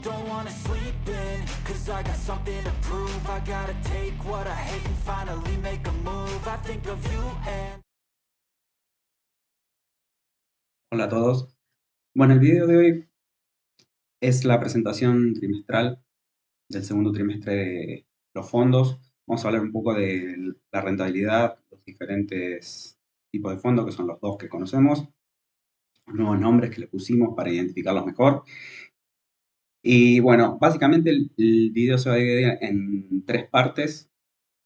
don't wanna sleep in, cause I got something to prove. I gotta take what I hate and finally make a move. I think of you and... Hola a todos. Bueno, el video de hoy es la presentación trimestral del segundo trimestre de los fondos. Vamos a hablar un poco de la rentabilidad, los diferentes tipos de fondos, que son los dos que conocemos, los nuevos nombres que le pusimos para identificarlos mejor. Y bueno, básicamente el video se va a dividir en tres partes,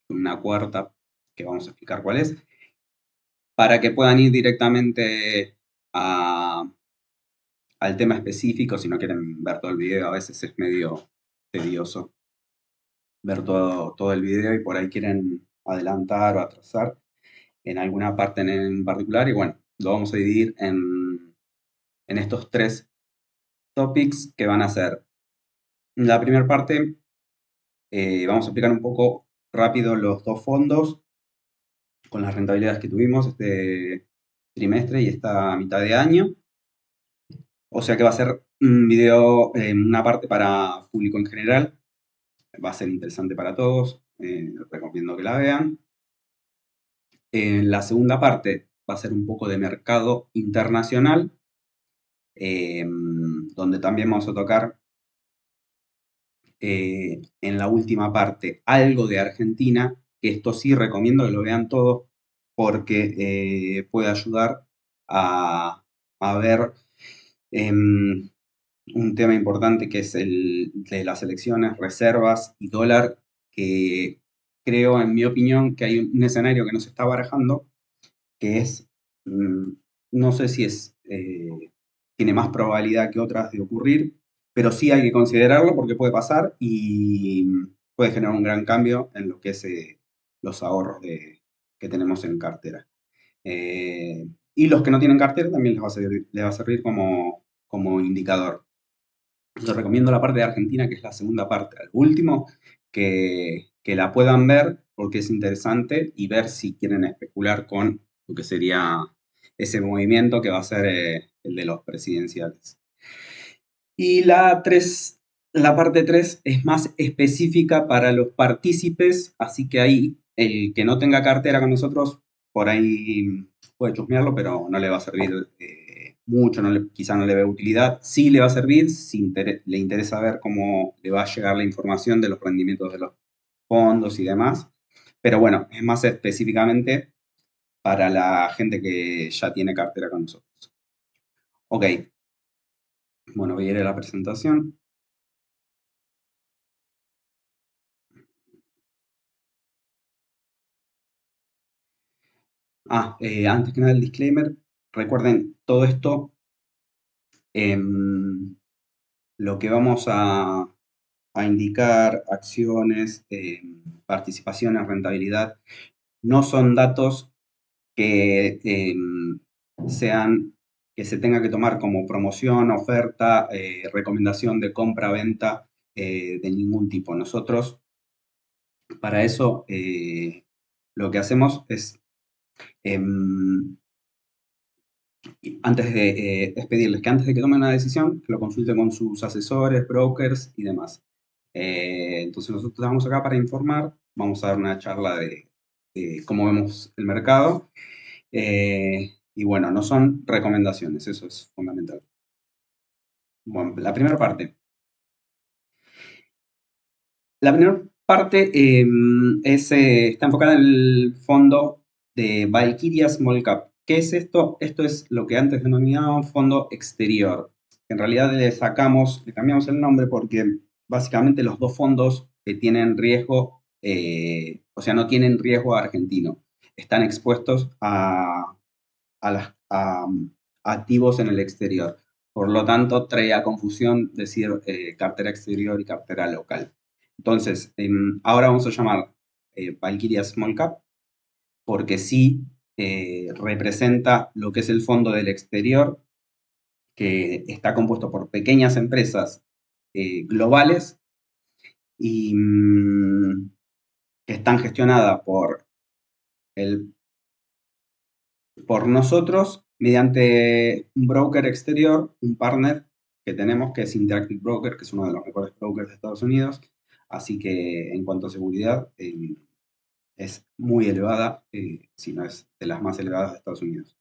una cuarta que vamos a explicar cuál es, para que puedan ir directamente al tema específico. Si no quieren ver todo el video, a veces es medio tedioso ver todo el video y por ahí quieren adelantar o atrasar en alguna parte en particular. Y bueno, lo vamos a dividir en estos tres topics que van a ser. La primera parte, vamos a explicar un poco rápido los dos fondos con las rentabilidades que tuvimos este trimestre y esta mitad de año. O sea que va a ser un video, una parte para público en general. Va a ser interesante para todos. Recomiendo que la vean. La segunda parte va a ser un poco de mercado internacional, donde también vamos a tocar en la última parte algo de Argentina. Esto sí recomiendo que lo vean todos porque puede ayudar a ver un tema importante que es el de las elecciones, reservas y dólar, que creo, en mi opinión, que hay un escenario que no se está barajando, que es, no sé si tiene más probabilidad que otras de ocurrir, pero sí hay que considerarlo porque puede pasar y puede generar un gran cambio en lo que es los ahorros que tenemos en cartera. Y los que no tienen cartera también les va a servir como indicador. Les recomiendo la parte de Argentina, que es la segunda parte, al último, que la puedan ver porque es interesante y ver si quieren especular con lo que sería ese movimiento que va a ser el de los presidenciales. Y la parte 3 es más específica para los partícipes, así que ahí el que no tenga cartera con nosotros, por ahí puede chusmearlo, pero no le va a servir mucho, quizá no le ve utilidad. Sí le va a servir si le interesa ver cómo le va a llegar la información de los rendimientos de los fondos y demás. Pero bueno, es más específicamente para la gente que ya tiene cartera con nosotros. Ok, bueno, voy a ir a la presentación. Antes que nada el disclaimer, recuerden todo esto, lo que vamos a indicar, acciones, participaciones, rentabilidad, no son datos que que se tenga que tomar como promoción, oferta, recomendación de compra-venta de ningún tipo. Nosotros, para eso, lo que hacemos es antes de es pedirles que antes de que tomen una decisión, que lo consulten con sus asesores, brokers y demás. Entonces nosotros estamos acá para informar, vamos a dar una charla de cómo vemos el mercado. Y bueno, no son recomendaciones, eso es fundamental. Bueno, la primera parte. La primera parte está enfocada en el fondo de Valkyria Small Cap. ¿Qué es esto? Esto es lo que antes denominaba fondo exterior. En realidad le cambiamos el nombre porque básicamente los dos fondos que tienen riesgo, o sea, no tienen riesgo argentino. Están expuestos a activos en el exterior. Por lo tanto, trae a confusión decir cartera exterior y cartera local. Entonces, ahora vamos a llamar Valkyria Small Cap porque sí representa lo que es el fondo del exterior, que está compuesto por pequeñas empresas globales y que están gestionadas por nosotros mediante un broker exterior, un partner que tenemos, que es Interactive Broker, que es uno de los mejores brokers de Estados Unidos. Así que en cuanto a seguridad, es muy elevada, si no es de las más elevadas de Estados Unidos.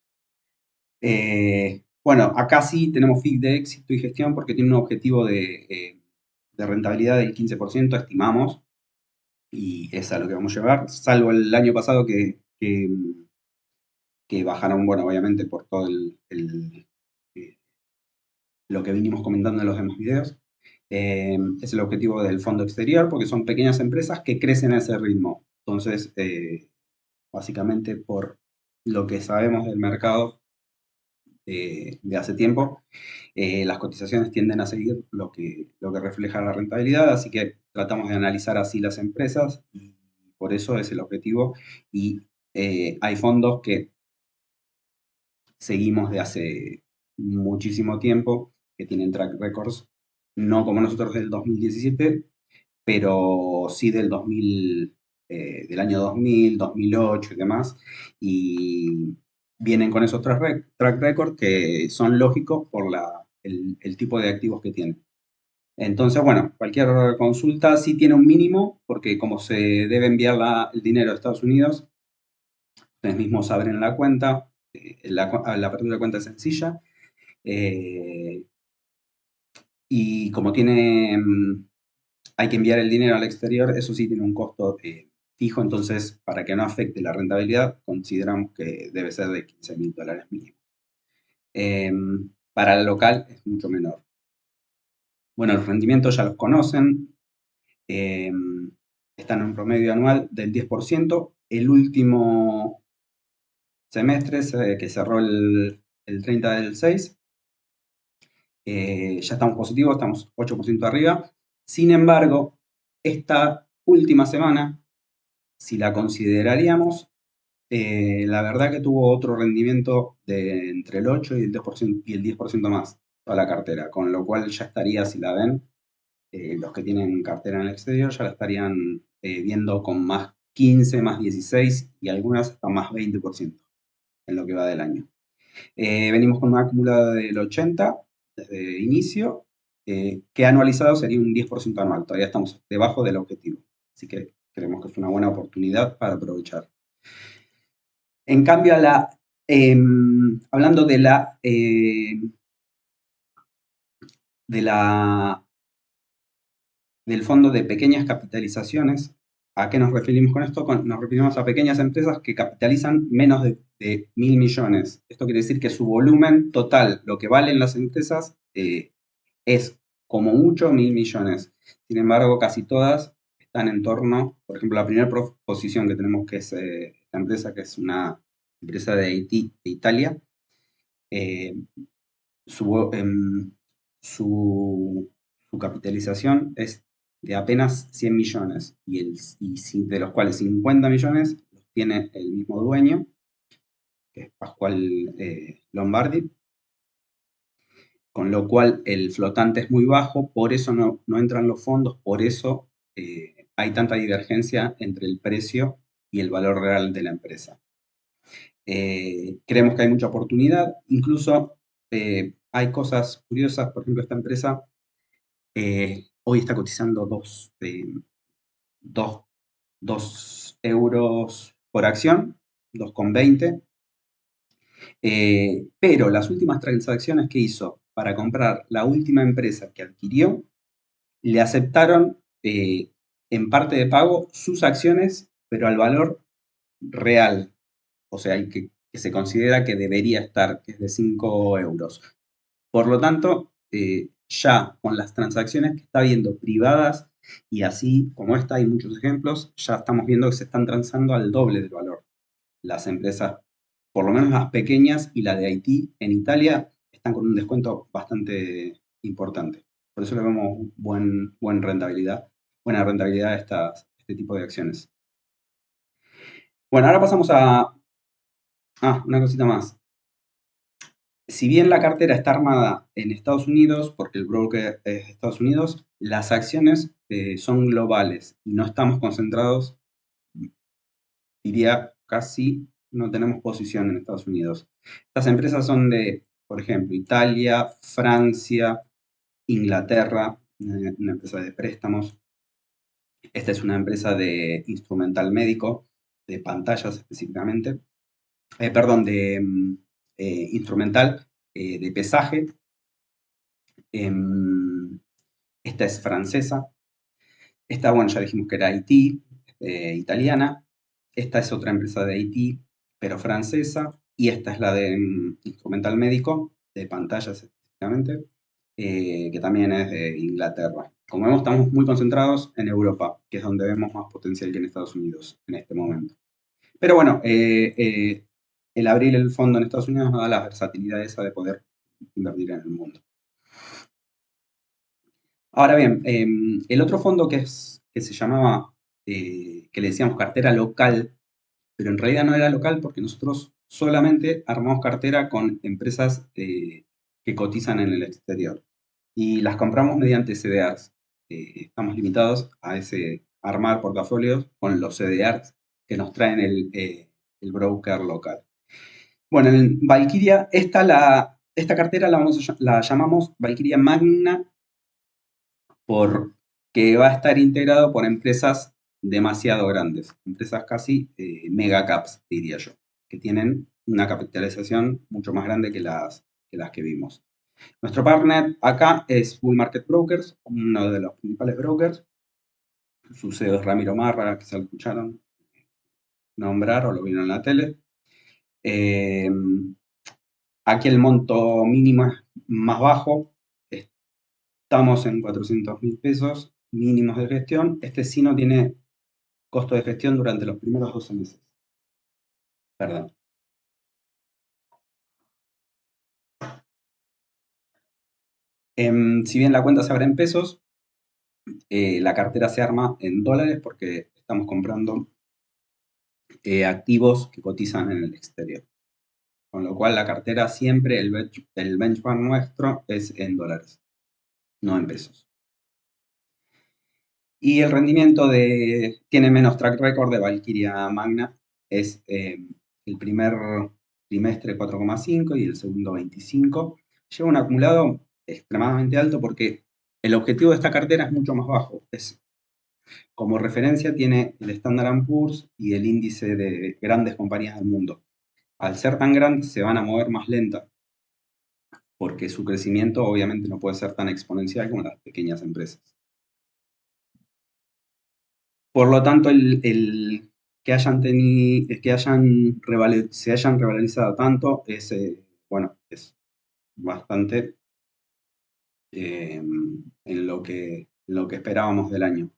Bueno, acá sí tenemos FIC de éxito y gestión porque tiene un objetivo de rentabilidad del 15%, estimamos, y es a lo que vamos a llevar, salvo el año pasado que bajaron, bueno, obviamente por todo eh, lo que venimos comentando en los demás videos. Es el objetivo del fondo exterior porque son pequeñas empresas que crecen a ese ritmo. Entonces, básicamente por lo que sabemos del mercado de hace tiempo, las cotizaciones tienden a seguir lo que refleja la rentabilidad, así que tratamos de analizar así las empresas y por eso es el objetivo. Y hay fondos que seguimos de hace muchísimo tiempo, que tienen track records, no como nosotros del 2017, pero sí del año 2000, 2008 y demás, y vienen con esos track records que son lógicos por el tipo de activos que tienen. Entonces, bueno, cualquier consulta sí tiene un mínimo, porque como se debe enviar el dinero a Estados Unidos, ustedes mismos abren la cuenta, la apertura de cuenta es sencilla, eh, y como hay que enviar el dinero al exterior, eso sí tiene un costo fijo, entonces para que no afecte la rentabilidad, consideramos que debe ser de $15.000 mínimo. Para el local es mucho menor. Bueno, los rendimientos ya los conocen, eh, están en un promedio anual del 10%. El último semestre que cerró el 30 del 6, ya estamos positivos, estamos 8% arriba. Sin embargo, esta última semana, si la consideraríamos, la verdad que tuvo otro rendimiento de entre el 8 y el 10%, y el 10% más toda la cartera, con lo cual ya estaría, si la ven, los que tienen cartera en el exterior ya la estarían viendo con más 15, más 16 y algunas hasta más 20% en lo que va del año. Venimos con una acumulada del 80 desde inicio, que anualizado sería un 10% anual. Todavía estamos debajo del objetivo. Así que creemos que es una buena oportunidad para aprovechar. En cambio, hablando del fondo de pequeñas capitalizaciones, ¿a qué nos referimos con esto? Nos referimos a pequeñas empresas que capitalizan menos de 1.000 millones. Esto quiere decir que su volumen total, lo que valen las empresas, es como mucho 1.000 millones. Sin embargo, casi todas están en torno, por ejemplo, la primera posición que tenemos, que es esta empresa, que es una empresa de Haití, de Italia, eh, su, su capitalización es de apenas 100 millones de los cuales 50 millones los tiene el mismo dueño, que es Pascual Lombardi, con lo cual el flotante es muy bajo, por eso no entran los fondos, por eso hay tanta divergencia entre el precio y el valor real de la empresa. Creemos que hay mucha oportunidad, incluso hay cosas curiosas, por ejemplo, esta empresa hoy está cotizando 2 euros por acción, 2,20, pero las últimas transacciones que hizo para comprar la última empresa que adquirió, le aceptaron en parte de pago sus acciones, pero al valor real, o sea, que se considera que debería estar, que es de 5 euros. Por lo tanto, ya con las transacciones que está viendo privadas, y así como esta hay muchos ejemplos, ya estamos viendo que se están transando al doble del valor. Las empresas, por lo menos las pequeñas y la de Haití en Italia, están con un descuento bastante importante. Por eso le vemos buena rentabilidad a este tipo de acciones. Bueno, ahora pasamos a una cosita más. Si bien la cartera está armada en Estados Unidos, porque el broker es de Estados Unidos, las acciones son globales y no estamos concentrados, diría casi no tenemos posición en Estados Unidos. Estas empresas son de, por ejemplo, Italia, Francia, Inglaterra, una empresa de préstamos. Esta es una empresa de instrumental médico, de pantallas específicamente, perdón, de instrumental de pesaje. Esta es francesa. Esta, bueno, ya dijimos que era Haití, italiana. Esta es otra empresa de Haití, pero francesa. Y esta es la de instrumental médico, de pantallas específicamente, que también es de Inglaterra. Como vemos, estamos muy concentrados en Europa, que es donde vemos más potencial que en Estados Unidos en este momento. Pero bueno, el abrir el fondo en Estados Unidos nos da la versatilidad esa de poder invertir en el mundo. Ahora bien, el otro fondo que se llamaba, que le decíamos cartera local, pero en realidad no era local porque nosotros solamente armamos cartera con empresas que cotizan en el exterior y las compramos mediante CDRs. Estamos limitados a ese armar portafolios con los CDRs que nos traen el broker local. Bueno, en Valkyria, esta cartera la llamamos Valkyria Magna porque va a estar integrado por empresas demasiado grandes, empresas casi mega caps, diría yo, que tienen una capitalización mucho más grande que las que vimos. Nuestro partner acá es Bull Market Brokers, uno de los principales brokers. Su CEO es Ramiro Marra, que se lo escucharon nombrar o lo vieron en la tele. Aquí el monto mínimo es más bajo, estamos en 400.000 pesos mínimos de gestión. Este sí no tiene costo de gestión durante los primeros 12 meses. Perdón. Si bien la cuenta se abre en pesos, la cartera se arma en dólares porque estamos comprando activos que cotizan en el exterior. Con lo cual la cartera siempre, el benchmark nuestro es en dólares, no en pesos. Y el rendimiento tiene menos track record de Valkyria Magna, es el primer trimestre 4,5 y el segundo 25. Lleva un acumulado extremadamente alto porque el objetivo de esta cartera es mucho más bajo. Como referencia tiene el Standard & Poor's y el índice de grandes compañías del mundo. Al ser tan grandes se van a mover más lenta porque su crecimiento obviamente no puede ser tan exponencial como las pequeñas empresas. Por lo tanto, el que se hayan revalorizado tanto es, bueno, es bastante en lo que esperábamos del año.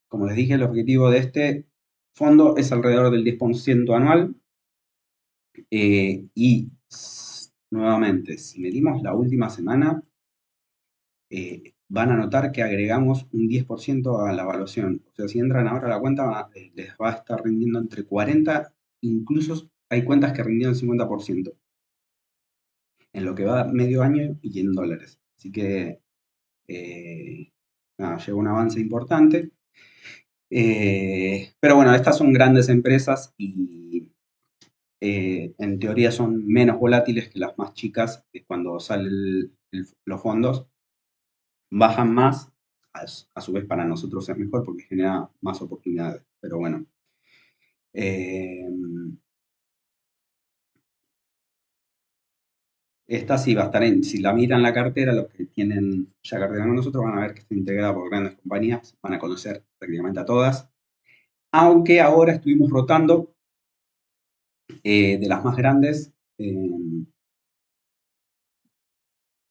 Como les dije, el objetivo de este fondo es alrededor del 10% anual. Y nuevamente, si medimos la última semana, van a notar que agregamos un 10% a la evaluación. O sea, si entran ahora a la cuenta, les va a estar rindiendo entre 40, incluso hay cuentas que rindieron 50%, en lo que va medio año y en dólares. Así que, nada, lleva un avance importante. Pero bueno, estas son grandes empresas y en teoría son menos volátiles que las más chicas, que cuando salen los fondos bajan más, a su vez para nosotros es mejor porque genera más oportunidades, pero bueno. Esta sí va a estar si la miran la cartera, los que tienen ya cartera con nosotros van a ver que está integrada por grandes compañías, van a conocer prácticamente a todas, aunque ahora estuvimos rotando de las más grandes,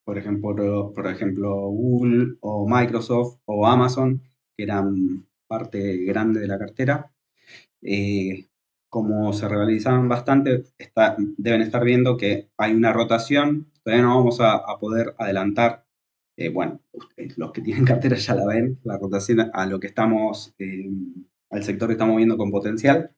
por ejemplo, Google o Microsoft o Amazon, que eran parte grande de la cartera. Como se realizaban bastante, deben estar viendo que hay una rotación. Todavía no vamos a poder adelantar. Bueno, los que tienen cartera ya la ven, la rotación a lo que estamos, al sector que estamos viendo con potencial,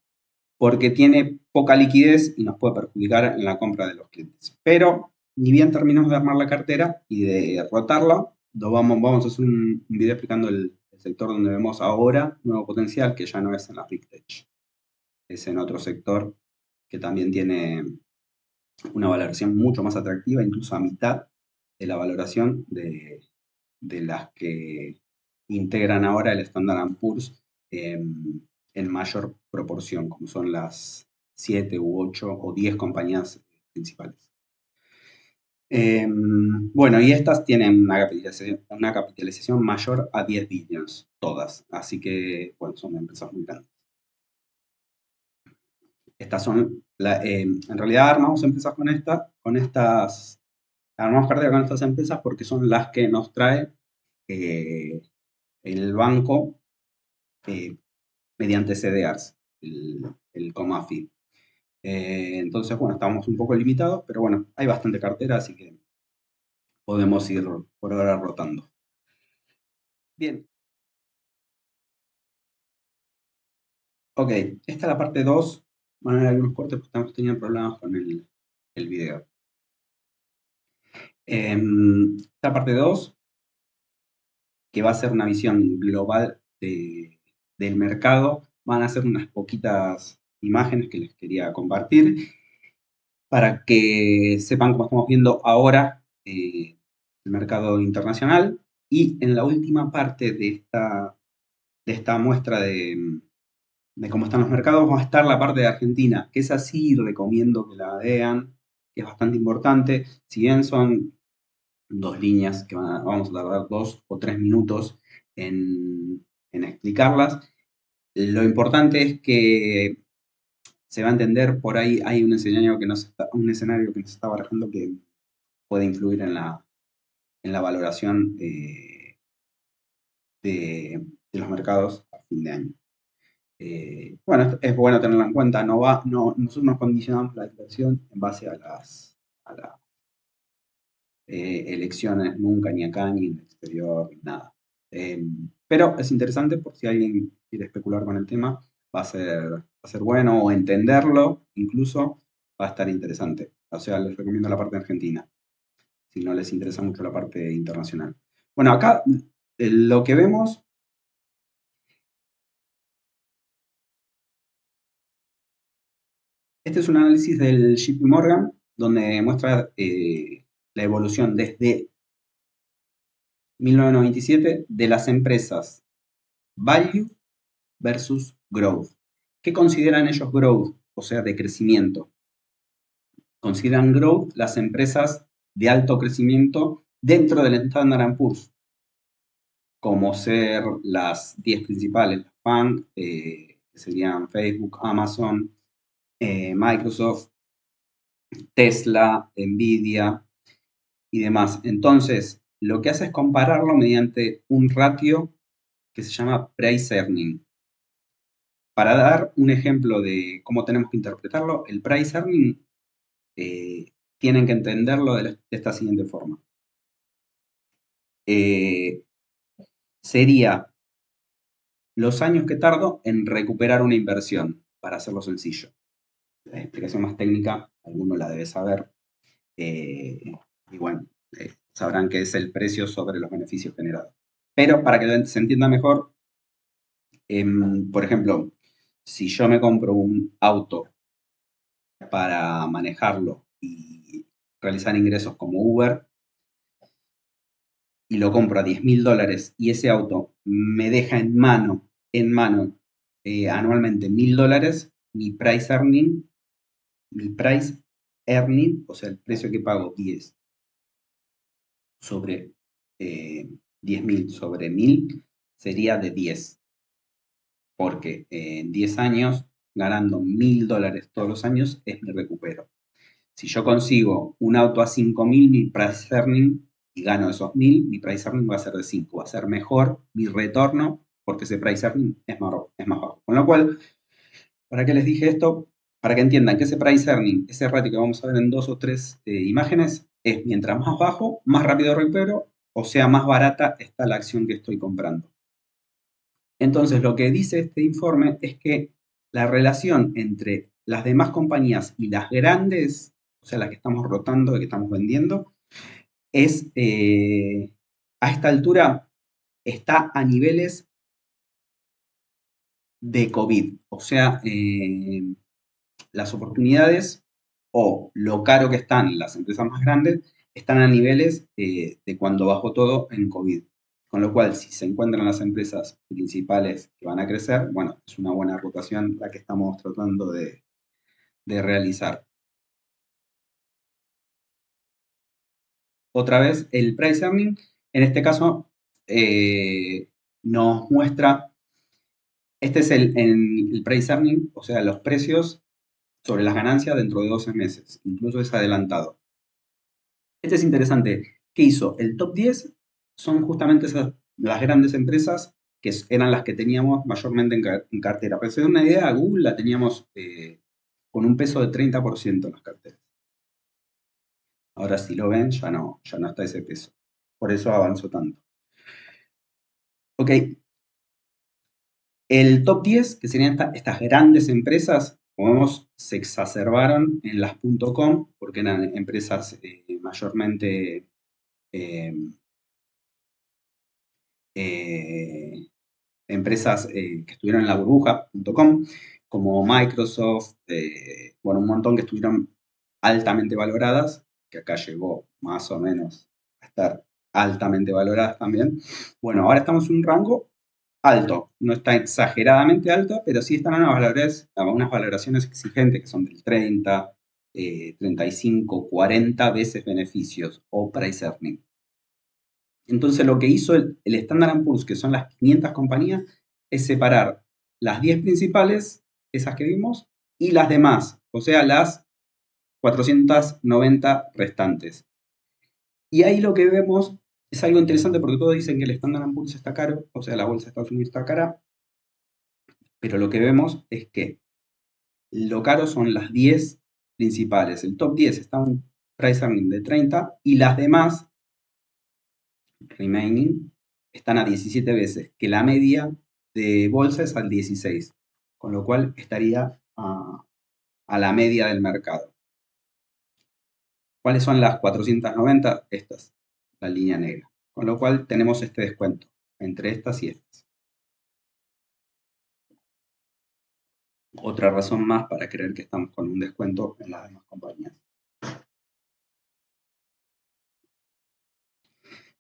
porque tiene poca liquidez y nos puede perjudicar en la compra de los clientes. Pero ni bien terminamos de armar la cartera y de rotarla, vamos a hacer un video explicando el sector donde vemos ahora nuevo potencial, que ya no es en la Big Tech, es en otro sector que también tiene una valoración mucho más atractiva, incluso a mitad la valoración de las que integran ahora el Standard Poor's en mayor proporción, como son las 7 u 8 o 10 compañías principales. Bueno, y estas tienen una capitalización mayor a 10 billones, todas. Así que, bueno, son empresas muy grandes. Estas son, en realidad armamos empresas armamos cartera con estas empresas porque son las que nos trae eh, el banco mediante CDRs, el COMAFI. Entonces, bueno, estamos un poco limitados, pero bueno, hay bastante cartera, así que podemos ir por ahora rotando. Bien. Ok, esta es la parte 2. Van a haber algunos cortes porque estamos teniendo problemas con el video. Esta parte 2, que va a ser una visión global del mercado, van a ser unas poquitas imágenes que les quería compartir para que sepan cómo estamos viendo ahora el mercado internacional. Y en la última parte de esta muestra de cómo están los mercados, va a estar la parte de Argentina, que es así, recomiendo que la vean, que es bastante importante. Si bien son dos líneas que vamos a tardar 2 o 3 minutos en explicarlas, lo importante es que se va a entender, por ahí hay un escenario que un escenario que nos está barajando que puede influir en la valoración de los mercados a fin de año. Bueno, es bueno tenerlo en cuenta. Nosotros nos condicionamos la inversión en base a las elecciones, nunca ni acá, ni en el exterior, ni nada. Pero es interesante por si alguien quiere especular con el tema, va a ser bueno, o entenderlo incluso va a estar interesante. O sea, les recomiendo la parte argentina, si no les interesa mucho la parte internacional. Bueno, acá lo que vemos, este es un análisis del JP Morgan, donde muestra la evolución desde 1997 de las empresas Value versus Growth. ¿Qué consideran ellos growth? O sea, de crecimiento. Consideran growth las empresas de alto crecimiento dentro del Standard Poor's, como ser las 10 principales, las FANG, que serían Facebook, Amazon, Microsoft, Tesla, Nvidia y demás. Entonces, lo que hace es compararlo mediante un ratio que se llama Price Earning. Para dar un ejemplo de cómo tenemos que interpretarlo, el Price Earning tienen que entenderlo de esta siguiente forma. Sería los años que tardo en recuperar una inversión, para hacerlo sencillo. La explicación más técnica, alguno la debe saber. Y bueno, sabrán que es el precio sobre los beneficios generados. Pero para que se entienda mejor, por ejemplo, si yo me compro un auto para manejarlo y realizar ingresos como Uber, y lo compro a $10.000 y ese auto me deja en mano anualmente $1.000, mi price earning, o sea, el precio que pago 10 sobre 10.000 sobre 1.000 sería de 10, porque en 10 años, ganando $1.000 todos los años, es mi recupero. Si yo consigo un auto a 5.000, mi price earning, y gano esos 1.000, mi price earning va a ser de 5, va a ser mejor mi retorno porque ese price earning es más bajo. Con lo cual, ¿para qué les dije esto? Para que entiendan que ese price earning, ese ratio que vamos a ver en 2 o 3 imágenes, es mientras más bajo, más rápido recupero, o sea, más barata está la acción que estoy comprando. Entonces, lo que dice este informe es que la relación entre las demás compañías y las grandes, o sea, las que estamos rotando, que estamos vendiendo, es, a esta altura, está a niveles de COVID. O sea, las oportunidades o lo caro que están las empresas más grandes están a niveles de cuando bajó todo en COVID. Con lo cual, si se encuentran las empresas principales que van a crecer, bueno, es una buena rotación la que estamos tratando de realizar. Otra vez, el price earning, en este caso, nos muestra, este es el price earning, o sea, los precios sobre las ganancias dentro de 12 meses, incluso es adelantado. Este es interesante. ¿Qué hizo? El top 10 son justamente las grandes empresas que eran las que teníamos mayormente en cartera. Para hacer una idea, a Google la teníamos con un peso de 30% en las carteras. Ahora si lo ven, ya no está ese peso. Por eso avanzó tanto. Ok, el top 10, que serían estas grandes empresas, como vemos, se exacerbaron en las .com, porque eran empresas mayormente eh, eh, empresas que estuvieron en la burbuja.com, como Microsoft, bueno, un montón que estuvieron altamente valoradas, que acá llegó más o menos a estar altamente valoradas también. Bueno, ahora estamos en un rango alto, no está exageradamente alto, pero sí están unas valoraciones exigentes que son del 30, 35, 40 veces beneficios o price earning. Entonces lo que hizo el Standard Poor's, que son las 500 compañías, es separar las 10 principales, esas que vimos, y las demás, o sea, las 490 restantes. Y ahí lo que vemos es algo interesante porque todos dicen que el Standard Poor's está caro, o sea, la bolsa de Estados Unidos está cara, pero lo que vemos es que lo caro son las 10 principales. El top 10 está un price earning de 30 y las demás remaining están a 17 veces, que la media de bolsa es al 16, con lo cual estaría a la media del mercado. ¿Cuáles son las 490? Estas, la línea negra. Con lo cual tenemos este descuento entre estas y estas. Otra razón más para creer que estamos con un descuento en las demás compañías.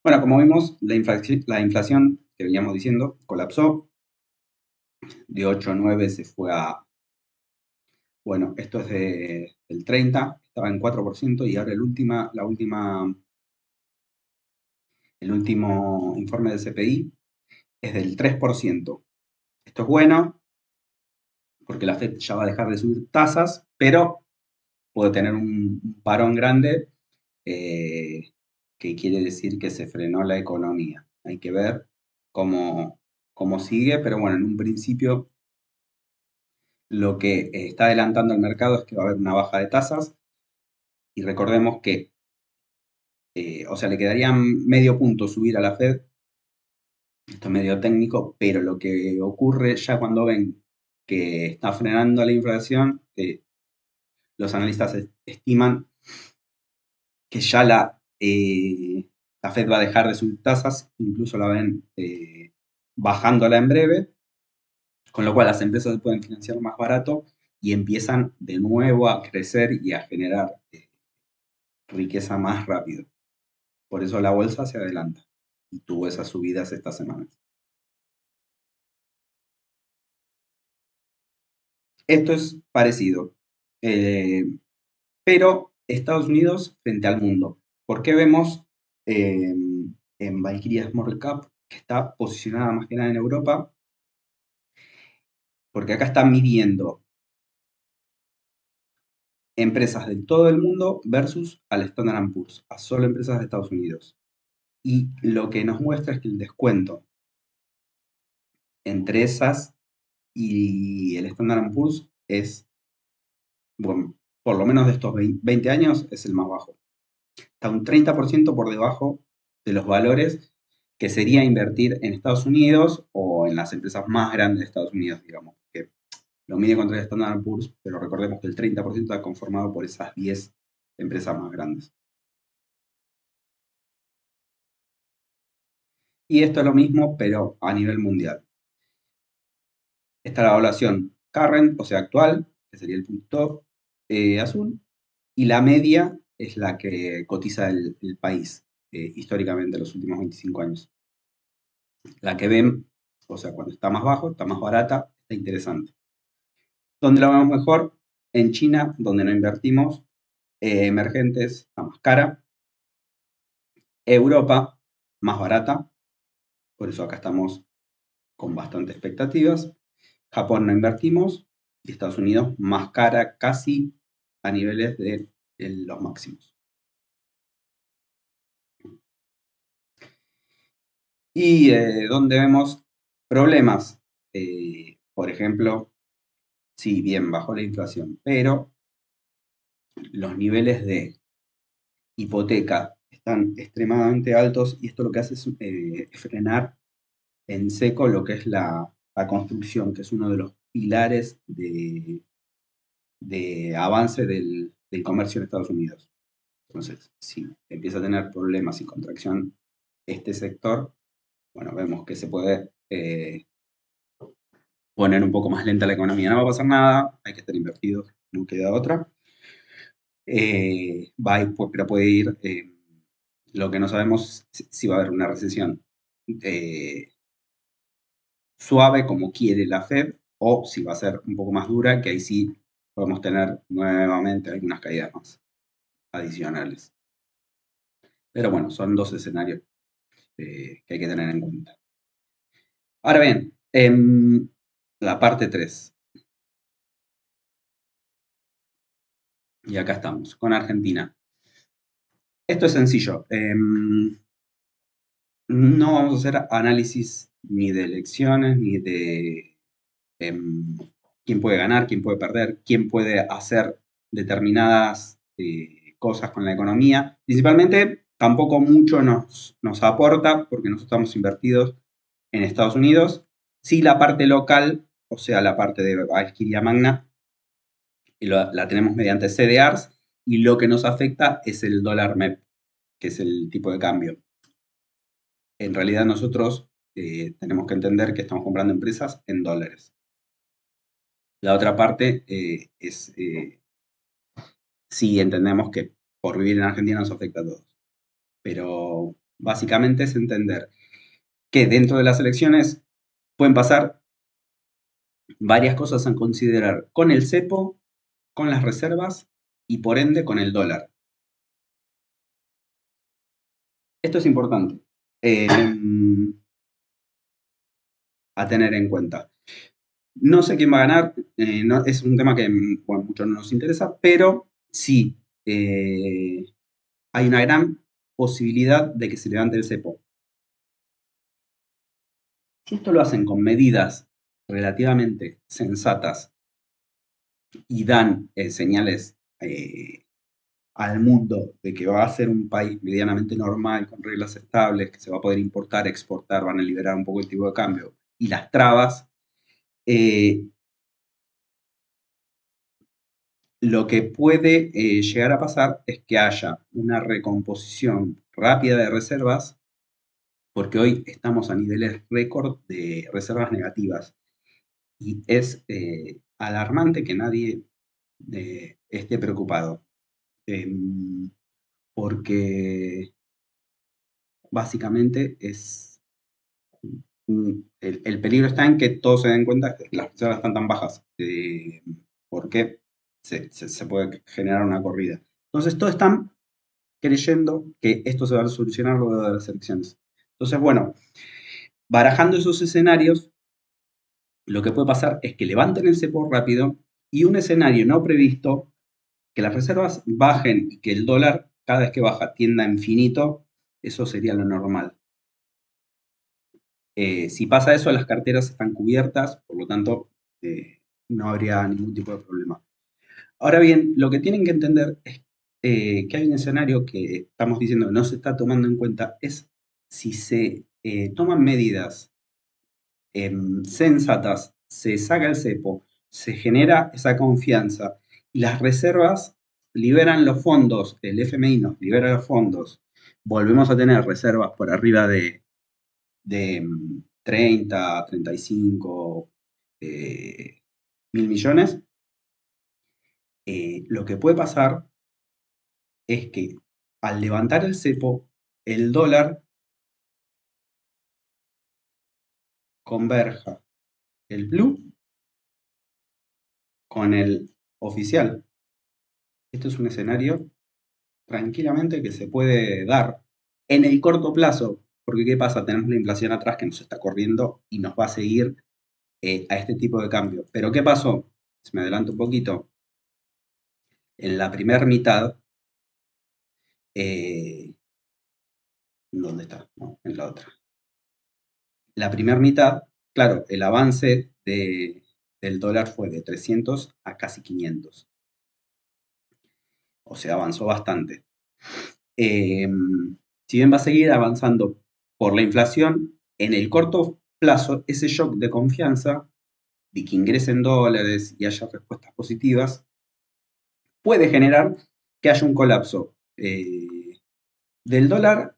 Bueno, como vimos, la inflación que veníamos diciendo colapsó. De 8,9 se fue a... Bueno, esto es del 30, estaba en 4% y ahora el último informe del CPI es del 3%. Esto es bueno porque la Fed ya va a dejar de subir tasas, pero puede tener un parón grande que quiere decir que se frenó la economía. Hay que ver cómo sigue, pero bueno, en un principio lo que está adelantando el mercado es que va a haber una baja de tasas y recordemos que, o sea, le quedaría medio punto subir a la Fed, esto es medio técnico, pero lo que ocurre ya cuando ven que está frenando la inflación, los analistas estiman que ya la Fed va a dejar de subir tasas, incluso la ven bajándola en breve, con lo cual las empresas se pueden financiar más barato y empiezan de nuevo a crecer y a generar riqueza más rápido. Por eso la bolsa se adelanta y tuvo esas subidas estas semanas. Esto es parecido, pero Estados Unidos frente al mundo. ¿Por qué vemos en Valkyria Small Cap que está posicionada más que nada en Europa? Porque acá están midiendo empresas de todo el mundo versus al Standard Poor's, a solo empresas de Estados Unidos. Y lo que nos muestra es que el descuento entre esas y el Standard Poor's es, bueno, por lo menos de estos 20 años, es el más bajo. Está un 30% por debajo de los valores que sería invertir en Estados Unidos o en las empresas más grandes de Estados Unidos, digamos. Que lo mide contra el Standard Poor's, pero recordemos que el 30% está conformado por esas 10 empresas más grandes. Y esto es lo mismo, pero a nivel mundial. Esta es la evaluación current, o sea, actual, que sería el punto azul, y la media es la que cotiza el país históricamente en los últimos 25 años. La que ven, o sea, cuando está más bajo, está más barata, está interesante. ¿Dónde la vemos mejor? En China, donde no invertimos, emergentes, está más cara. Europa, más barata, por eso acá estamos con bastantes expectativas. Japón no invertimos y Estados Unidos más cara, casi a niveles de los máximos. Y donde vemos problemas, por ejemplo, sí, bien, bajó la inflación, pero los niveles de hipoteca están extremadamente altos y esto lo que hace es frenar en seco lo que es la construcción, que es uno de los pilares de avance del comercio en Estados Unidos. Entonces, si empieza a tener problemas y contracción este sector, bueno, vemos que se puede poner un poco más lenta la economía. No va a pasar nada, hay que estar invertidos, no queda otra. Pero puede ir, lo que no sabemos si va a haber una recesión suave como quiere la Fed o si va a ser un poco más dura, que ahí sí podemos tener nuevamente algunas caídas más adicionales. Pero bueno, son dos escenarios que hay que tener en cuenta. Ahora bien, la parte 3. Y acá estamos, con Argentina. Esto es sencillo. No vamos a hacer análisis ni de elecciones, ni de quién puede ganar, quién puede perder, quién puede hacer determinadas cosas con la economía. Principalmente, tampoco mucho nos aporta, porque nosotros estamos invertidos en Estados Unidos. Sí, la parte local, o sea, la parte de Alquiria Magna, la tenemos mediante CDRs, y lo que nos afecta es el dólar MEP, que es el tipo de cambio. En realidad nosotros tenemos que entender que estamos comprando empresas en dólares. La otra parte es, sí entendemos que por vivir en Argentina nos afecta a todos, pero básicamente es entender que dentro de las elecciones pueden pasar varias cosas a considerar con el cepo, con las reservas y por ende con el dólar. Esto es importante a tener en cuenta. No sé quién va a ganar, es un tema que bueno, mucho no nos interesa, pero sí hay una gran posibilidad de que se levante el cepo. Si esto lo hacen con medidas relativamente sensatas y dan señales al mundo de que va a ser un país medianamente normal, con reglas estables, que se va a poder importar, exportar, van a liberar un poco el tipo de cambio y las trabas, lo que puede llegar a pasar es que haya una recomposición rápida de reservas, porque hoy estamos a niveles récord de reservas negativas. Y es alarmante que nadie esté preocupado, porque básicamente el peligro está en que todos se den cuenta que las reservas están tan bajas, porque se puede generar una corrida. Entonces todos están creyendo que esto se va a solucionar luego de las elecciones. Entonces, bueno, barajando esos escenarios, lo que puede pasar es que levanten el cepo rápido y un escenario no previsto, que las reservas bajen y que el dólar cada vez que baja tienda a infinito, eso sería lo normal. Si pasa eso, las carteras están cubiertas, por lo tanto, no habría ningún tipo de problema. Ahora bien, lo que tienen que entender es que hay un escenario que estamos diciendo que no se está tomando en cuenta, es si se toman medidas sensatas, se saca el cepo, se genera esa confianza y las reservas liberan los fondos, el FMI nos libera los fondos, volvemos a tener reservas por arriba de 30, 35 mil millones. Lo que puede pasar es que al levantar el cepo, el dólar converja el blue con el oficial. Esto es un escenario tranquilamente que se puede dar en el corto plazo, porque ¿qué pasa? Tenemos la inflación atrás que nos está corriendo y nos va a seguir a este tipo de cambio. Pero ¿qué pasó? Si me adelanto un poquito, en la primera mitad, ¿dónde está? No, en la otra. La primera mitad, claro, el avance del dólar fue de 300 a casi 500. O sea, avanzó bastante. Eh, si bien va a seguir avanzando por la inflación, en el corto plazo, ese shock de confianza de que ingresen dólares y haya respuestas positivas, puede generar que haya un colapso del dólar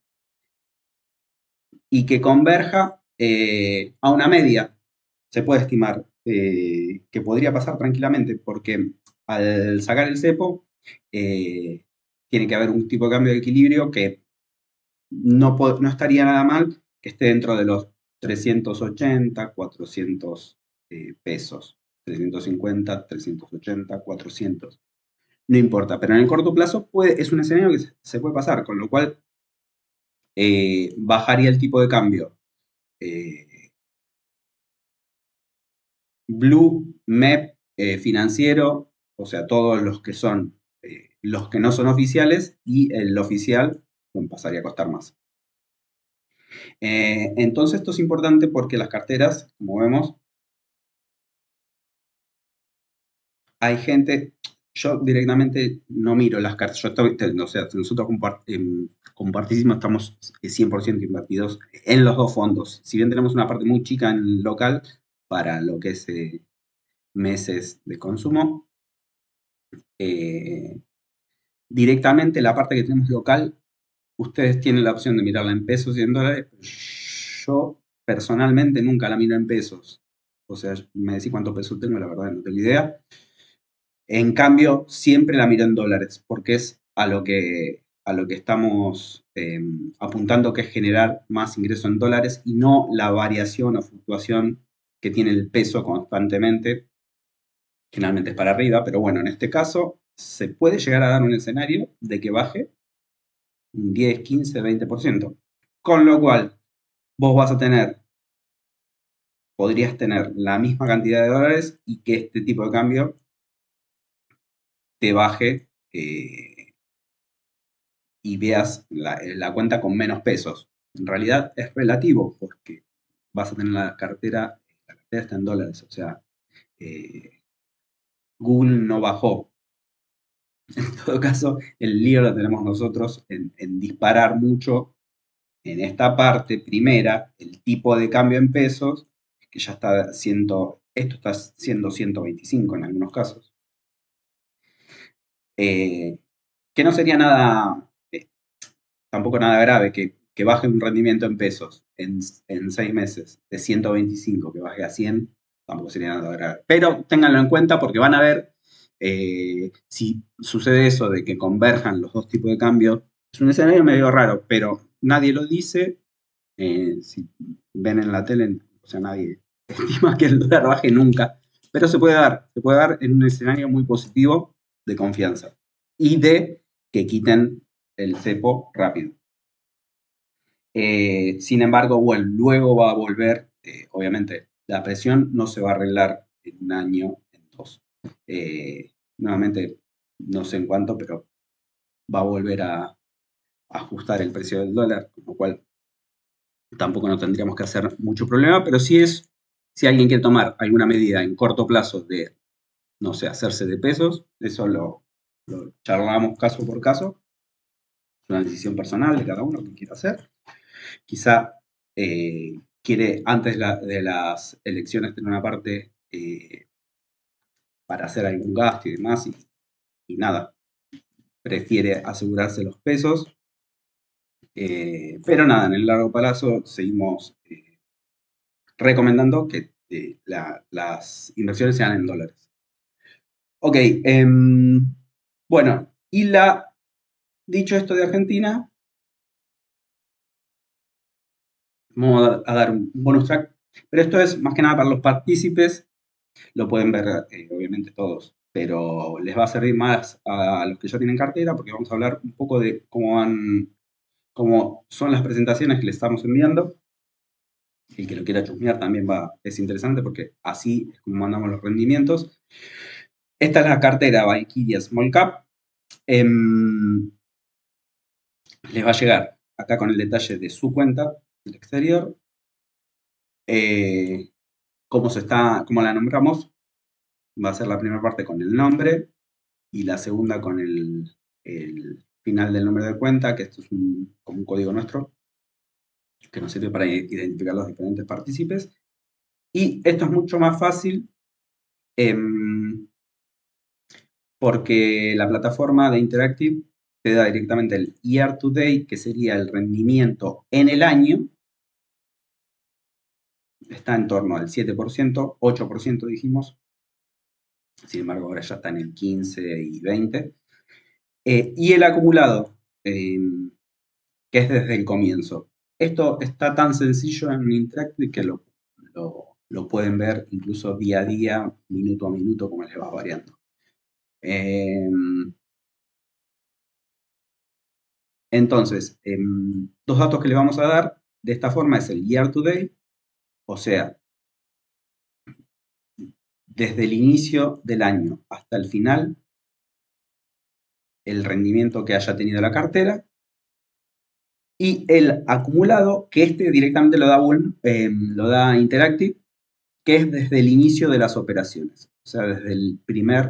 y que converja a una media. Se puede estimar que podría pasar tranquilamente porque al sacar el cepo tiene que haber un tipo de cambio de equilibrio que no estaría nada mal que esté dentro de los 380, 400 pesos. 350, 380, 400. No importa, pero en el corto plazo es un escenario que se puede pasar, con lo cual bajaría el tipo de cambio. Blue, MEP, financiero, o sea, todos los que son los que no son oficiales, y el oficial bueno, pasaría a costar más. Entonces esto es importante porque las carteras, como vemos, hay gente, yo directamente no miro las carteras, o sea, nosotros con Partísimo estamos 100% invertidos en los dos fondos. Si bien tenemos una parte muy chica en el local para lo que es meses de consumo, directamente la parte que tenemos local, ustedes tienen la opción de mirarla en pesos y en dólares. Yo personalmente nunca la miro en pesos. O sea, me decís cuántos pesos tengo, la verdad no tengo idea. En cambio, siempre la miro en dólares, porque es a lo que estamos apuntando, que es generar más ingreso en dólares y no la variación o fluctuación que tiene el peso constantemente. Generalmente es para arriba, pero bueno, en este caso se puede llegar a dar un escenario de que baje un 10, 15, 20%. Con lo cual, vos podrías tener la misma cantidad de dólares y que este tipo de cambio te baje y veas la cuenta con menos pesos. En realidad es relativo porque vas a tener la cartera está en dólares, o sea, Google no bajó. En todo caso, el lío lo tenemos nosotros en disparar mucho en esta parte primera, el tipo de cambio en pesos, que ya está esto está siendo 125 en algunos casos, que no sería nada, tampoco nada grave que baje un rendimiento en pesos en 6 meses de 125, que baje a 100, tampoco sería nada grave. Pero ténganlo en cuenta porque van a ver si sucede eso de que converjan los dos tipos de cambio. Es un escenario medio raro, pero nadie lo dice. Si ven en la tele, o sea, nadie estima que el dólar baje nunca, pero se puede dar en un escenario muy positivo de confianza y de que quiten el cepo rápido. Sin embargo, bueno, luego va a volver, obviamente, la presión no se va a arreglar en un año, en dos. Nuevamente, no sé en cuánto, pero va a volver a ajustar el precio del dólar, con lo cual tampoco no tendríamos que hacer mucho problema, pero si alguien quiere tomar alguna medida en corto plazo de, no sé, hacerse de pesos, eso lo charlamos caso por caso, es una decisión personal de cada uno que quiera hacer. Quizá quiere antes de las elecciones tener una parte para hacer algún gasto y demás, y nada, prefiere asegurarse los pesos, pero nada, en el largo plazo seguimos recomendando que las inversiones sean en dólares. Ok, bueno, y Dicho esto de Argentina, vamos a dar un bonus track, pero esto es más que nada para los partícipes, lo pueden ver obviamente todos, pero les va a servir más a los que ya tienen cartera porque vamos a hablar un poco de cómo son las presentaciones que les estamos enviando. El que lo quiera chusmear también es interesante porque así es como mandamos los rendimientos. Esta es la cartera Valkyria Small Cap. Les va a llegar acá con el detalle de su cuenta del exterior. Cómo la nombramos, va a ser la primera parte con el nombre y la segunda con el final del número de cuenta, que esto es como un código nuestro, que nos sirve para identificar los diferentes partícipes. Y esto es mucho más fácil porque la plataforma de Interactive te da directamente el year to date, que sería el rendimiento en el año. Está en torno al 7%, 8% dijimos. Sin embargo, ahora ya está en el 15 y 20. Y el acumulado, que es desde el comienzo. Esto está tan sencillo en Interactive que lo pueden ver incluso día a día, minuto a minuto, como les va variando. Entonces, dos datos que les vamos a dar de esta forma es el year to date, o sea, desde el inicio del año hasta el final, el rendimiento que haya tenido la cartera, y el acumulado, que este directamente lo da Interactive, que es desde el inicio de las operaciones, o sea, desde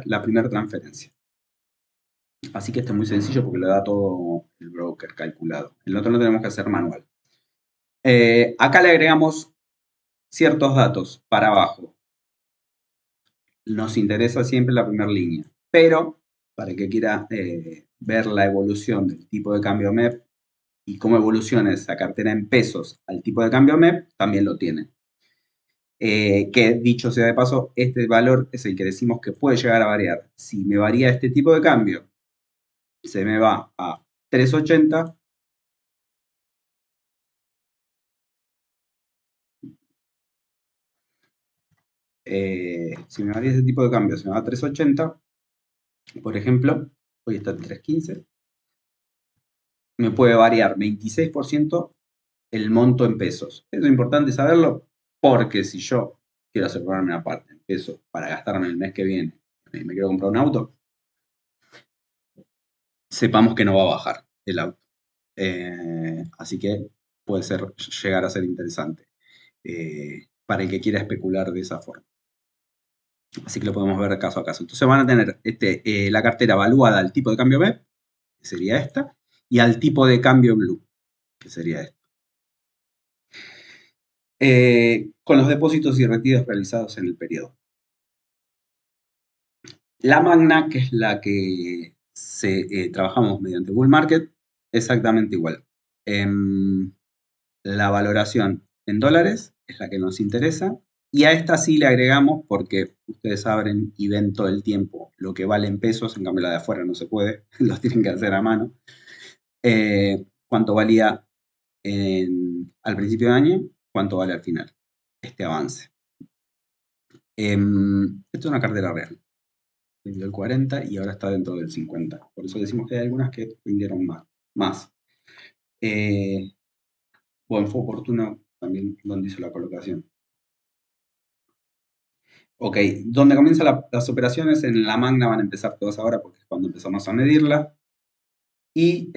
la primera transferencia. Así que esto es muy sencillo porque lo da todo el broker calculado. El otro lo tenemos que hacer manual. Acá le agregamos ciertos datos para abajo. Nos interesa siempre la primera línea, pero para el que quiera ver la evolución del tipo de cambio MEP y cómo evoluciona esa cartera en pesos al tipo de cambio MEP, también lo tiene. Que dicho sea de paso, este valor es el que decimos que puede llegar a variar. Si me varía este tipo de cambio, se me va a 3.80. Si me varía ese tipo de cambio, se me va a 3.80. Por ejemplo, hoy está en 3.15. Me puede variar 26% el monto en pesos. Es importante saberlo porque si yo quiero asegurarme una parte en pesos para gastarme el mes que viene y me quiero comprar un auto, sepamos que no va a bajar el auto. Así que puede llegar a ser interesante para el que quiera especular de esa forma. Así que lo podemos ver caso a caso. Entonces van a tener la cartera evaluada al tipo de cambio B, que sería esta, y al tipo de cambio blue, que sería este. Con los depósitos y retiros realizados en el periodo. La magna, que es la que trabajamos mediante Bull Market, exactamente igual. La valoración en dólares es la que nos interesa. Y a esta sí le agregamos porque ustedes abren y ven todo el tiempo lo que vale en pesos, en cambio la de afuera no se puede, los tienen que hacer a mano. Cuánto valía al principio de año, cuánto vale al final este avance. Esto es una cartera real. Rindió el 40 y ahora está dentro del 50. Por eso decimos que hay algunas que rindieron más. Bueno, fue oportuno también donde hizo la colocación. Ok, donde comienzan las operaciones en la magna van a empezar todas ahora porque es cuando empezamos a medirla. Y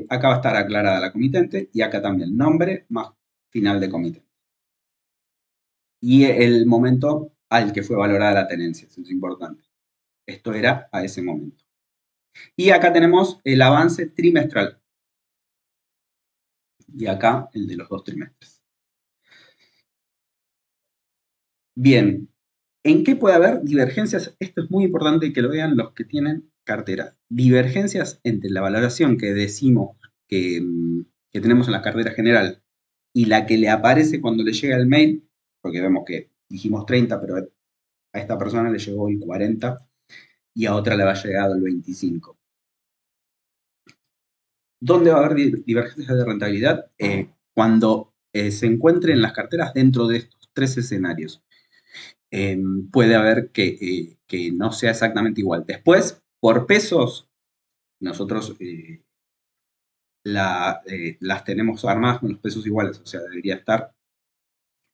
acá va a estar aclarada la comitente y acá también nombre más final de comitente. Y el momento al que fue valorada la tenencia, eso es importante. Esto era a ese momento. Y acá tenemos el avance trimestral. Y acá el de los 2 trimestres. Bien, ¿en qué puede haber divergencias? Esto es muy importante que lo vean los que tienen cartera. Divergencias entre la valoración que decimos que tenemos en la cartera general y la que le aparece cuando le llega el mail, porque vemos que dijimos 30, pero a esta persona le llegó el 40 y a otra le va a llegar el 25. ¿Dónde va a haber divergencias de rentabilidad? Cuando se encuentren las carteras dentro de estos tres escenarios. Puede haber que no sea exactamente igual. Después, por pesos, nosotros las tenemos armadas con los pesos iguales, o sea, debería estar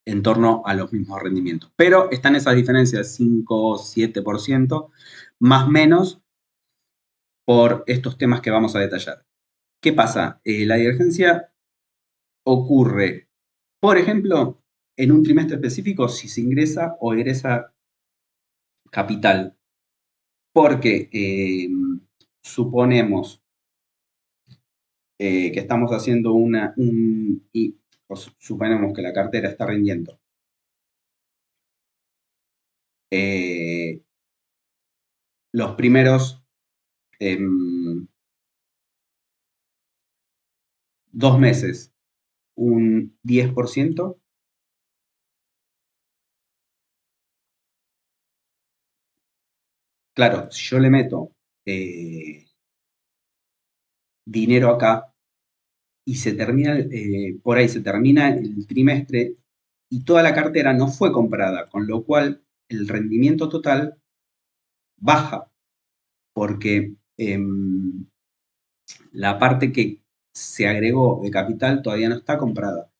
en torno a los mismos rendimientos. Pero están esas diferencias, 5-7%, más o menos, por estos temas que vamos a detallar. ¿Qué pasa? La divergencia ocurre, por ejemplo, en un trimestre específico si se ingresa o egresa capital. Porque suponemos que estamos haciendo suponemos que la cartera está rindiendo los primeros 2 meses un 10%. Claro, si yo le meto dinero acá y se termina, por ahí se termina el trimestre y toda la cartera no fue comprada, con lo cual el rendimiento total baja, porque la parte que se agregó de capital todavía no está comprada,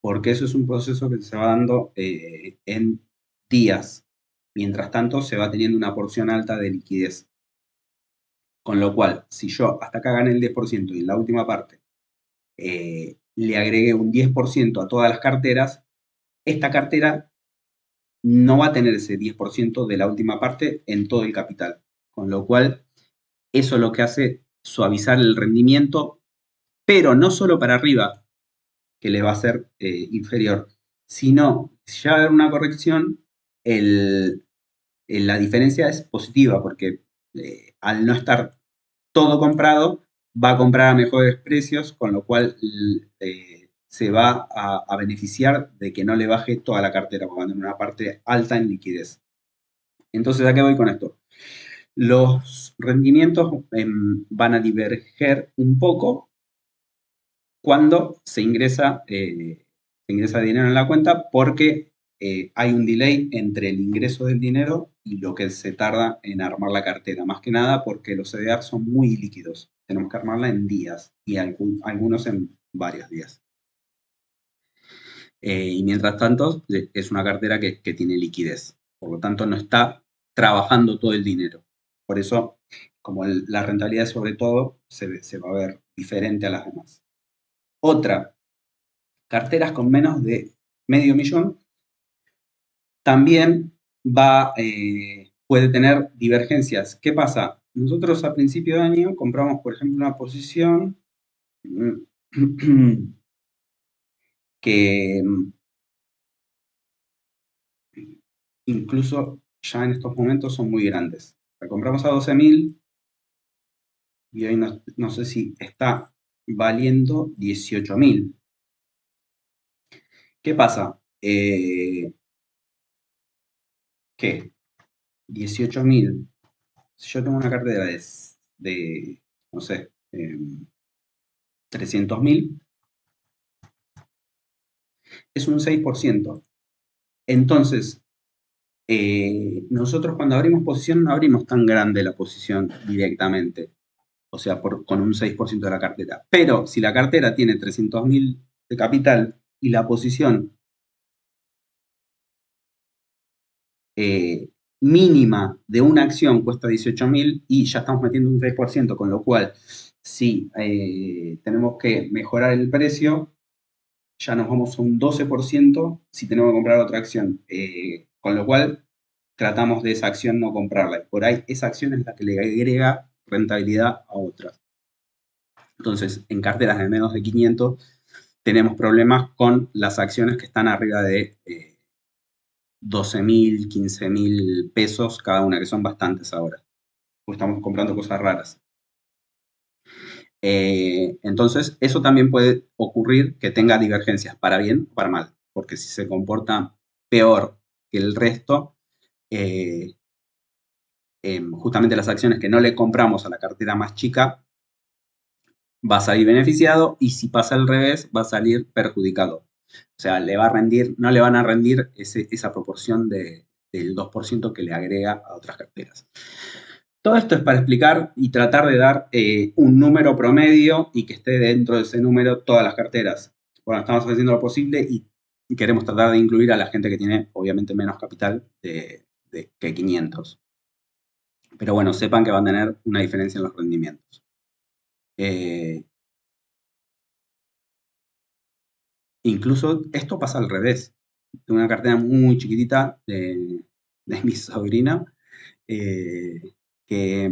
porque eso es un proceso que se va dando en días. Mientras tanto, se va teniendo una porción alta de liquidez. Con lo cual, si yo hasta acá gané el 10% y en la última parte le agregué un 10% a todas las carteras, esta cartera no va a tener ese 10% de la última parte en todo el capital. Con lo cual, eso es lo que hace suavizar el rendimiento, pero no solo para arriba, que le va a ser inferior, sino si ya va a haber una corrección, la diferencia es positiva, porque al no estar todo comprado, va a comprar a mejores precios, con lo cual se va a beneficiar de que no le baje toda la cartera, porque va a tener una parte alta en liquidez. Entonces, ¿a qué voy con esto? Los rendimientos van a diverger un poco cuando se ingresa dinero en la cuenta, porque hay un delay entre el ingreso del dinero y lo que se tarda en armar la cartera. Más que nada porque los CDR son muy líquidos. Tenemos que armarla en días y algunos en varios días. Y mientras tanto, es una cartera que tiene liquidez. Por lo tanto, no está trabajando todo el dinero. Por eso, como la rentabilidad sobre todo se va a ver diferente a las demás. Otra, carteras con menos de medio millón también puede tener divergencias. ¿Qué pasa? Nosotros a principio de año compramos, por ejemplo, una posición que incluso ya en estos momentos son muy grandes. La compramos a 12.000 y hoy no sé si está valiendo 18.000. ¿Qué pasa? Que 18.000, si yo tengo una cartera de no sé, 300.000, es un 6%. Entonces, nosotros cuando abrimos posición no abrimos tan grande la posición directamente, o sea, con un 6% de la cartera. Pero si la cartera tiene 300.000 de capital y la posición mínima de una acción cuesta 18.000 y ya estamos metiendo un 6%, con lo cual si tenemos que mejorar el precio, ya nos vamos a un 12% si tenemos que comprar otra acción. Con lo cual tratamos de esa acción no comprarla. Y por ahí esa acción es la que le agrega rentabilidad a otras. Entonces, en carteras de menos de 500 tenemos problemas con las acciones que están arriba de 12.000, 15.000 pesos cada una, que son bastantes ahora. Porque estamos comprando cosas raras. Entonces, eso también puede ocurrir que tenga divergencias para bien o para mal. Porque si se comporta peor que el resto, justamente las acciones que no le compramos a la cartera más chica va a salir beneficiado y si pasa al revés, va a salir perjudicado. O sea, le va a rendir, no le van a rendir esa proporción del 2% que le agrega a otras carteras. Todo esto es para explicar y tratar de dar un número promedio y que esté dentro de ese número todas las carteras. Bueno, estamos haciendo lo posible y queremos tratar de incluir a la gente que tiene obviamente menos capital que 500. Pero bueno, sepan que van a tener una diferencia en los rendimientos. Incluso esto pasa al revés. Tengo una cartera muy chiquitita de mi sobrina, que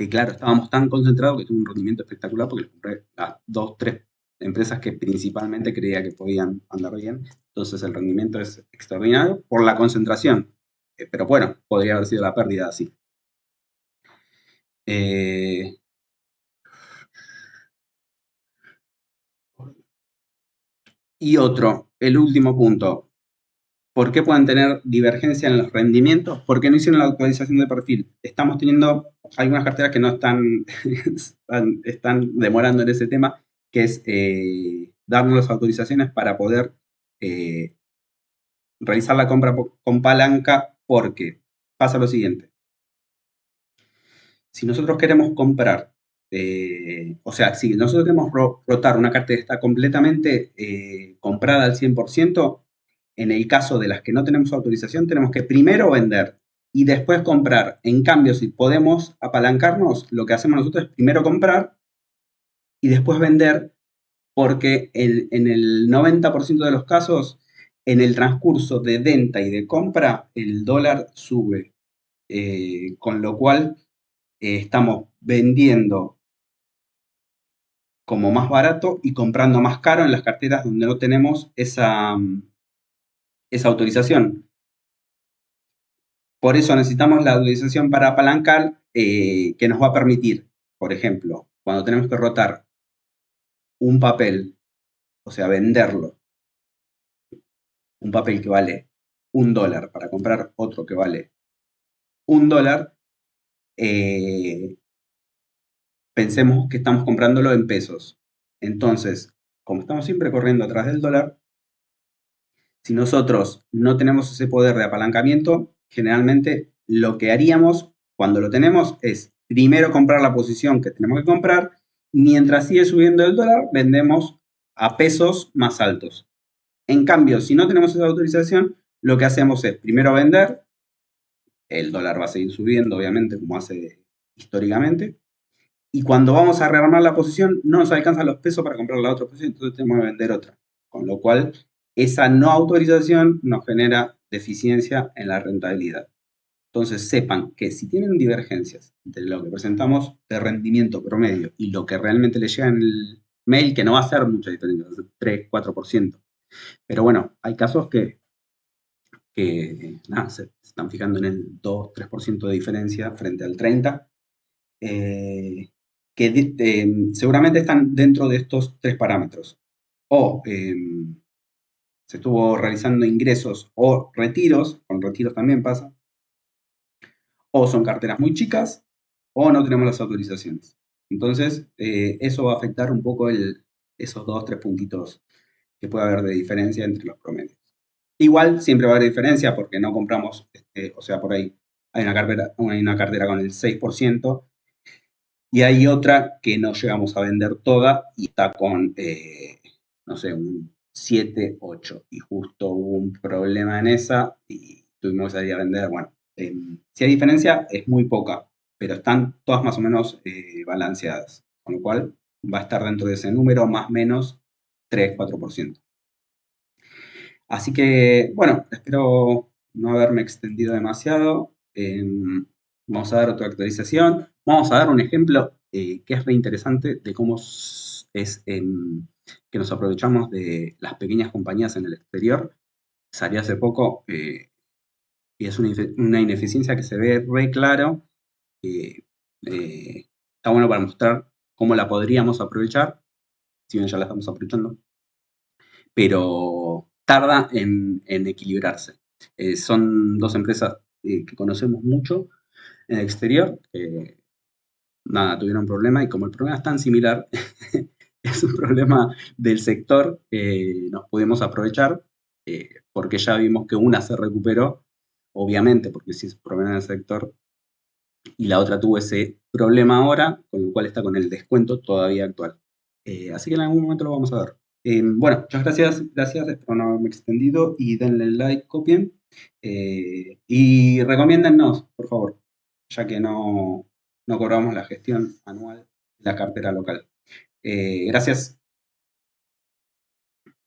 claro, estábamos tan concentrados que tuve un rendimiento espectacular porque le compré a 2, 3 empresas que principalmente creía que podían andar bien. Entonces el rendimiento es extraordinario por la concentración. Pero bueno, podría haber sido la pérdida así. Y otro, el último punto. ¿Por qué pueden tener divergencia en los rendimientos? Porque no hicieron la actualización de perfil. Estamos teniendo algunas carteras que no están, están demorando en ese tema, que es darnos las autorizaciones para poder realizar la compra con palanca, porque pasa lo siguiente. Si nosotros queremos comprar, o sea, si nosotros queremos rotar una cartera que está completamente comprada al 100%, en el caso de las que no tenemos autorización, tenemos que primero vender y después comprar. En cambio, si podemos apalancarnos, lo que hacemos nosotros es primero comprar y después vender, porque en el 90% de los casos, en el transcurso de venta y de compra, el dólar sube. Con lo cual, estamos vendiendo como más barato y comprando más caro en las carteras donde no tenemos esa autorización. Por eso necesitamos la autorización para apalancar, que nos va a permitir, por ejemplo, cuando tenemos que rotar un papel, o sea, venderlo, un papel que vale $1 para comprar otro que vale $1, pensemos que estamos comprándolo en pesos. Entonces, como estamos siempre corriendo atrás del dólar, si nosotros no tenemos ese poder de apalancamiento, generalmente lo que haríamos cuando lo tenemos es primero comprar la posición que tenemos que comprar, mientras sigue subiendo el dólar, vendemos a pesos más altos. En cambio, si no tenemos esa autorización, lo que hacemos es primero vender, el dólar va a seguir subiendo, obviamente, como hace históricamente, y cuando vamos a rearmar la posición, no nos alcanzan los pesos para comprar la otra posición, entonces tenemos que vender otra. Con lo cual, esa no autorización nos genera deficiencia en la rentabilidad. Entonces, sepan que si tienen divergencias entre lo que presentamos de rendimiento promedio y lo que realmente les llega en el mail, que no va a ser mucha diferencia, va a ser 3, 4%. Pero bueno, hay casos que nada, se están fijando en el 2, 3% de diferencia frente al 30%. Que seguramente están dentro de estos 3 parámetros. O se estuvo realizando ingresos o retiros, con retiros también pasa, o son carteras muy chicas, o no tenemos las autorizaciones. Entonces, eso va a afectar un poco esos 2, 3 puntitos que puede haber de diferencia entre los promedios. Igual siempre va a haber diferencia porque no compramos, o sea, por ahí hay una cartera con el 6%, y hay otra que no llegamos a vender toda y está con, no sé, un 7, 8. Y justo hubo un problema en esa y tuvimos que salir a vender. Bueno, si hay diferencia, es muy poca, pero están todas más o menos balanceadas. Con lo cual va a estar dentro de ese número, más o menos 3, 4%. Así que, bueno, espero no haberme extendido demasiado. Vamos a dar otra actualización. Vamos a dar un ejemplo que es re interesante de cómo que nos aprovechamos de las pequeñas compañías en el exterior. Salió hace poco y es una ineficiencia que se ve re claro. Está bueno para mostrar cómo la podríamos aprovechar, si bien ya la estamos aprovechando, pero tarda en equilibrarse. Son dos empresas que conocemos mucho en el exterior, nada, tuvieron problema y como el problema es tan similar, es un problema del sector, nos pudimos aprovechar porque ya vimos que una se recuperó, obviamente, porque si es un problema en el sector y la otra tuvo ese problema ahora, con lo cual está con el descuento todavía actual. Así que en algún momento lo vamos a ver. Bueno, muchas gracias, espero no haberme extendido y denle like, copien y recomiéndennos, por favor, ya que no cobramos la gestión anual de la cartera local. Gracias.